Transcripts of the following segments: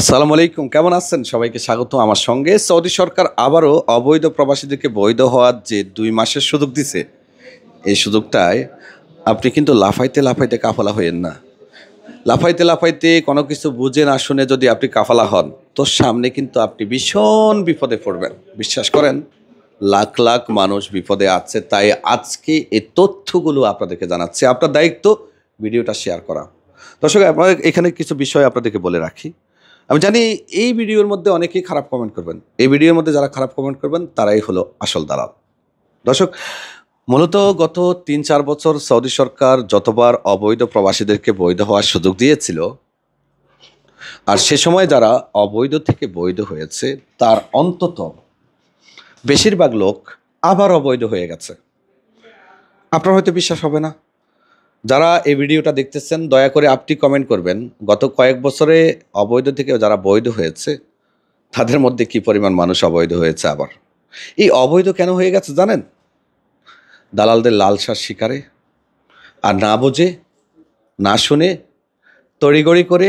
আসসালামু আলাইকুম, কেমন আছেন? সবাইকে স্বাগত আমার সঙ্গে। সৌদি সরকার আবারও অবৈধ প্রবাসীদেরকে বৈধ হওয়ার যে ২ মাসের সুযোগ দিছে, এই সুযোগটায় আপনি কিন্তু লাফাইতে, লাফাইতে কাফালা হইয়েন না। লাফাইতে, লাফাইতে কোনো কিছু বুঝে না শুনে যদি আপনি কাফালা হন, তো সামনে কিন্তু আপনি ভীষণ বিপদে পড়বেন। বিশ্বাস করেন, লাখ, লাখ মানুষ বিপদে আছে। তাই আজকে এই তথ্যগুলো আপনাদেরকে জানাচ্ছি। আপনার দায়িত্ব ভিডিওটা শেয়ার করা। দর্শক, আপনাদের এখানে কিছু বিষয় আপনাদেরকে বলে রাখি। আমি জানি এই ভিডিওর মধ্যে অনেকেই খারাপ কমেন্ট করবেন। এই ভিডিওর মধ্যে যারা খারাপ কমেন্ট করবেন তারাই হলো আসল দালাল। দর্শক, মূলত গত ৩-৪ বছর সৌদি সরকার যতবার অবৈধ প্রবাসীদেরকে বৈধ হওয়ার সুযোগ দিয়েছিল, আর সে সময় যারা অবৈধ থেকে বৈধ হয়েছে তার অন্তত বেশিরভাগ লোক আবার অবৈধ হয়ে গেছে। আপনার হয়তো বিশ্বাস হবে না। যারা এই ভিডিওটা দেখতেছেন দয়া করে আপনি কমেন্ট করবেন, গত কয়েক বছরে অবৈধ থেকে যারা বৈধ হয়েছে তাদের মধ্যে কি পরিমাণ মানুষ অবৈধ হয়েছে আবার। এই অবৈধ কেন হয়ে গেছে জানেন? দালালদের লালসার শিকারে, আর না বুঝে, না শুনে, তড়িগড়ি করে,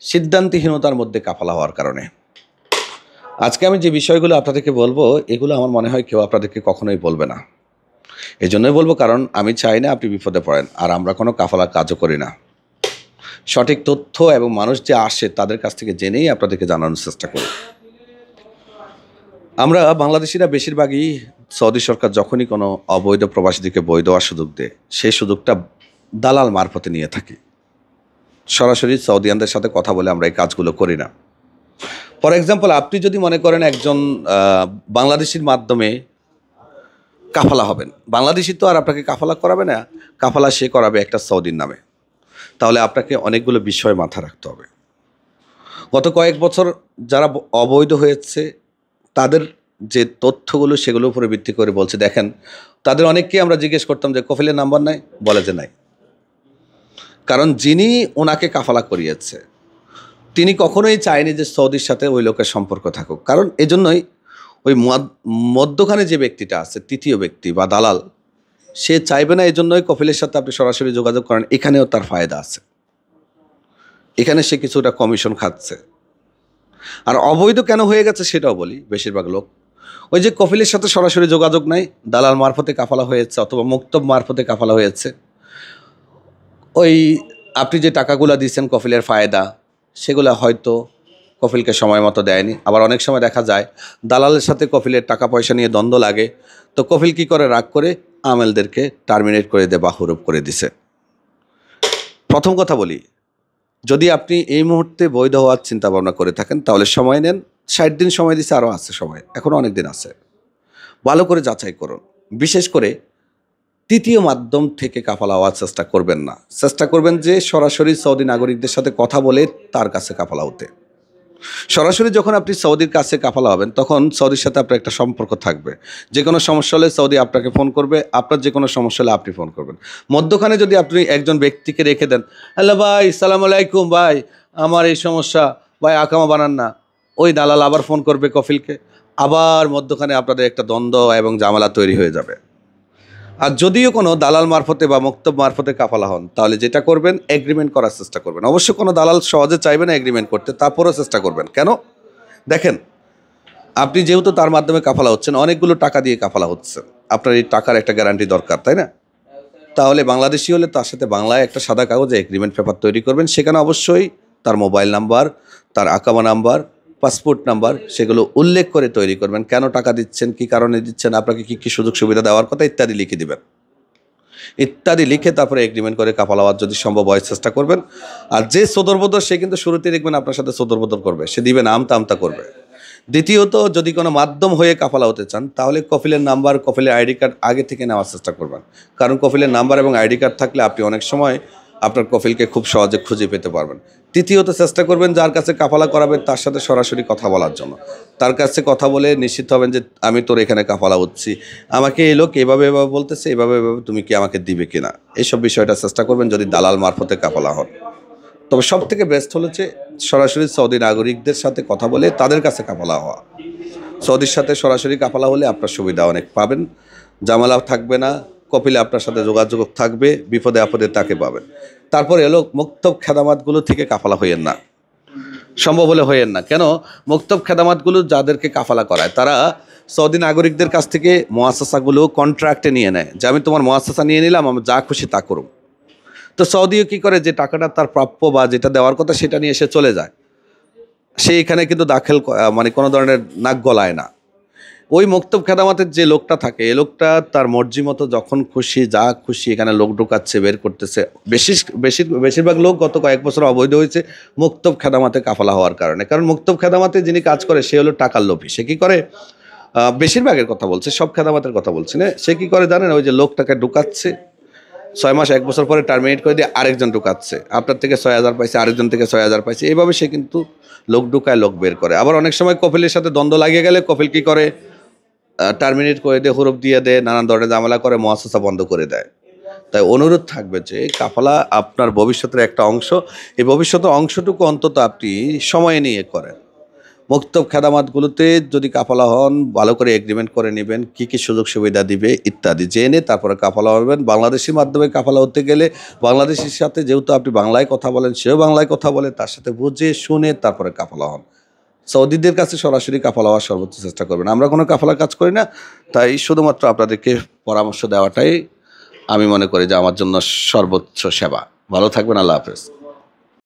সিদ্ধান্তহীনতার মধ্যে কাফালা হওয়ার কারণে। আজকে আমি যে বিষয়গুলো আপনাদেরকে বলবো, এগুলো আমার মনে হয় কেউ আপনাদেরকে কখনোই বলবে না। এই জন্যই বলবো, কারণ আমি চাই না আপনি বিপদে পড়েন, আর আমরা কোনো কাফালা কাজও করি না। সঠিক তথ্য এবং মানুষ যে আসে তাদের কাছ থেকে জেনেই আপনাদেরকে জানানোর চেষ্টা করি। আমরা বাংলাদেশিরা বেশিরভাগই সৌদি সরকার যখনই কোনো অবৈধ প্রবাসীদেরকে বৈধ হওয়ার সুযোগ দেয়, সেই সুযোগটা দালাল মারফতে নিয়ে থাকি। সরাসরি সৌদিয়ানদের সাথে কথা বলে আমরা এই কাজগুলো করি না। ফর এক্সাম্পল, আপনি যদি মনে করেন একজন বাংলাদেশির মাধ্যমে কাফালা হবেন, বাংলাদেশি তো আর আপনাকে কাফালা করাবে না, কাফালা সে করাবে একটা সৌদির নামে। তাহলে আপনাকে অনেকগুলো বিষয় মাথায় রাখতে হবে। গত কয়েক বছর যারা অবৈধ হয়েছে তাদের যে তথ্যগুলো সেগুলোর উপরে ভিত্তি করে বলছে, দেখেন, তাদের অনেককেই আমরা জিজ্ঞেস করতাম যে কফিলের নাম্বার নাই, বলে যে নাই। কারণ যিনি ওনাকে কাফালা করিয়েছে তিনি কখনোই চায়নি যে সৌদির সাথে ওই লোকের সম্পর্ক থাকুক। কারণ এজন্যই ওই মধ্যখানে যে ব্যক্তিটা আছে, তৃতীয় ব্যক্তি বা দালাল, সে চাইবে না। এজন্যই কফিলের সাথে আপনি সরাসরি যোগাযোগ করেন, এখানেও তার ফায়দা আছে, এখানে সে কিছুটা কমিশন খাচ্ছে। আর অবৈধ কেন হয়ে গেছে সেটাও বলি। বেশিরভাগ লোক ওই যে কফিলের সাথে সরাসরি যোগাযোগ নাই, দালাল মারফতে কাফালা হয়েছে অথবা মুক্তব মারফতে কাফালা হয়েছে। ওই আপনি যে টাকাগুলো দিচ্ছেন কফিলের ফায়দা, সেগুলো হয়তো কফিলকে সময় মতো দেয়নি। আবার অনেক সময় দেখা যায় দালালের সাথে কফিলের টাকা পয়সা নিয়ে দ্বন্দ্ব লাগে, তো কফিল কী করে, রাগ করে আমেলদেরকে টার্মিনেট করে দেয় বা হুরুপ করে দিছে। প্রথম কথা বলি, যদি আপনি এই মুহূর্তে বৈধ হওয়ার চিন্তা ভাবনা করে থাকেন তাহলে সময় নেন। 60 দিন সময় দিচ্ছে, আরও আছে সময়, এখনও অনেক দিন আছে। ভালো করে যাচাই করুন। বিশেষ করে তৃতীয় মাধ্যম থেকে কাফালা হওয়ার চেষ্টা করবেন না। চেষ্টা করবেন যে সরাসরি সৌদি নাগরিকদের সাথে কথা বলে তার কাছে কাফালা হতে। সরাসরি যখন আপনি সৌদির কাছে কাফালা হবেন তখন সৌদির সাথে আপনার একটা সম্পর্ক থাকবে। যে কোনো সমস্যা হলে সৌদি আপনাকে ফোন করবে, আপনার যে কোনো সমস্যা হলে আপনি ফোন করবেন। মধ্যখানে যদি আপনি একজন ব্যক্তিকে রেখে দেন, হ্যালো ভাই, সালাম আলাইকুম ভাই, আমার এই সমস্যা, ভাই আকামা বানান না, ওই দালাল আবার ফোন করবে কফিলকে, আবার মধ্যখানে আপনাদের একটা দ্বন্দ্ব এবং ঝামেলা তৈরি হয়ে যাবে। আর যদিও কোনো দালাল মারফতে বা মুক্তব মারফতে কাফালা হন, তাহলে যেটা করবেন, এগ্রিমেন্ট করার চেষ্টা করবেন। অবশ্য কোনো দালাল সহজে চাইবে না এগ্রিমেন্ট করতে, তারপরেও চেষ্টা করবেন। কেন? দেখেন, আপনি যেহেতু তার মাধ্যমে কাফালা হচ্ছেন, অনেকগুলো টাকা দিয়ে কাফালা হচ্ছে, আপনার এই টাকার একটা গ্যারান্টি দরকার, তাই না? তাহলে বাংলাদেশি হলে তার সাথে বাংলায় একটা সাদা কাগজে এগ্রিমেন্ট পেপার তৈরি করবেন। সেখানে অবশ্যই তার মোবাইল নাম্বার, তার আকামা নাম্বার, পাসপোর্ট নাম্বার, সেগুলো উল্লেখ করে তৈরি করবেন। কেন টাকা দিচ্ছেন, কী কারণে দিচ্ছেন, আপনাকে কী কী সুযোগ সুবিধা দেওয়ার কথা ইত্যাদি লিখে দিবেন। ইত্যাদি লিখে তারপরে এগ্রিমেন্ট করে কাফালা হওয়ার যদি সম্ভব হয় চেষ্টা করবেন। আর যে সদরবদর, সে কিন্তু শুরুতেই দেখবেন আপনার সাথে সদরবদর করবে, সে দিবে না, আমতা আমতা করবে। দ্বিতীয়ত, যদি কোনো মাধ্যম হয়ে কাফালা হতে চান তাহলে কফিলের নাম্বার, কফিলের আইডি কার্ড আগে থেকে নেওয়ার চেষ্টা করবেন। কারণ কফিলের নাম্বার এবং আইডি কার্ড থাকলে আপনি অনেক সময় আপনার কফিলকে খুব সহজে খুঁজে পেতে পারবেন। তৃতীয়ত, চেষ্টা করবেন যার কাছে কাফালা করাবেন তার সাথে সরাসরি কথা বলার জন্য। তার কাছে কথা বলে নিশ্চিত হবেন যে আমি তোর এখানে কাফালা হচ্ছি, আমাকে এই লোক এভাবে এভাবে বলতেছে, এভাবে এভাবে, তুমি কি আমাকে দিবে কিনা, এইসব বিষয়টা চেষ্টা করবেন যদি দালাল মারফতে কাফালা হন। তবে সব থেকে বেস্ট হলো যে সরাসরি সৌদি নাগরিকদের সাথে কথা বলে তাদের কাছে কাফালা হওয়া। সৌদির সাথে সরাসরি কাফালা হলে আপনার সুবিধা অনেক পাবেন, ঝামেলা থাকবে না, কপিলে আপনার সাথে যোগাযোগ থাকবে, বিপদে আপদে তাকে পাবেন। তারপর এলো মুক্তব খেদামাতগুলো থেকে কাফালা হইয়েন না। সম্ভব হলে হইয়েন না। কেন? মুক্তব খেদামাতগুলো যাদেরকে কাফালা করায় তারা সৌদি নাগরিকদের কাছ থেকে মোয়াসাসাগুলো কন্ট্রাক্টে নিয়ে নেয়, যে আমি তোমার মোয়াসাসা নিয়ে নিলাম, আমি যা খুশি তা করুম। তো সৌদিও কী করে, যে টাকাটা তার প্রাপ্য বা যেটা দেওয়ার কথা সেটা নিয়ে সে চলে যায়, সে এখানে কিন্তু মানে কোনো ধরনের নাক গলায় না। ওই মক্তব খেদামাতের যে লোকটা থাকে, এই লোকটা তার মর্জি মতো যখন খুশি যা খুশি এখানে লোক ঢুকাচ্ছে, বের করতেছে। বেশিরভাগ লোক গত কয়েক বছর অবৈধ হয়েছে মক্তব খেদামাতে কাফালা হওয়ার কারণে। কারণ মক্তব খেদামাতে যিনি কাজ করে সে হলো টাকার লোভী। সে কী করে, বেশিরভাগের কথা বলছে, সব খেদামাতের কথা বলছি না, সে কী করে জানেন, ওই যে লোকটাকে ঢুকাচ্ছে, 6 মাস 1 বছর পরে টার্মিনেট করে দিয়ে আরেকজন ঢুকাচ্ছে, আপনার থেকে 6,000 পাইছে, আরেকজন থেকে 6,000 পাইছে, এইভাবে সে কিন্তু লোক ঢুকায়, লোক বের করে। আবার অনেক সময় কফিলের সাথে দ্বন্দ্ব লাগিয়ে গেলে কফিল কী করে, টার্মিনেট করে দেয়, হরফ দিয়ে দেয়, নানান ধরনের ঝামেলা করে, মুআসাসা বন্ধ করে দেয়। তাই অনুরোধ থাকবে যে কাফালা আপনার ভবিষ্যতের একটা অংশ, এই ভবিষ্যতের অংশটুকু অন্তত আপনি সময় নিয়ে করেন। মুক্তব খেদামাতগুলোতে যদি কাফালা হন, ভালো করে এগ্রিমেন্ট করে নেবেন, কী কী সুযোগ সুবিধা দিবে ইত্যাদি জেনে তারপরে কাফালা হবেন। বাংলাদেশির মাধ্যমে কাফালা হতে গেলে বাংলাদেশির সাথে, যেহেতু আপনি বাংলায় কথা বলেন, সেও বাংলায় কথা বলে, তার সাথে বুঝে শুনে তারপরে কাফালা হন। সৌদিদের কাছে সরাসরি কাফালা হওয়ার সর্বোচ্চ চেষ্টা করবেন। আমরা কোনো কাফালার কাজ করি না, তাই শুধুমাত্র আপনাদেরকে পরামর্শ দেওয়াটাই আমি মনে করি যে আমার জন্য সর্বোচ্চ সেবা। ভালো থাকবেন, আল্লাহ হাফেজ।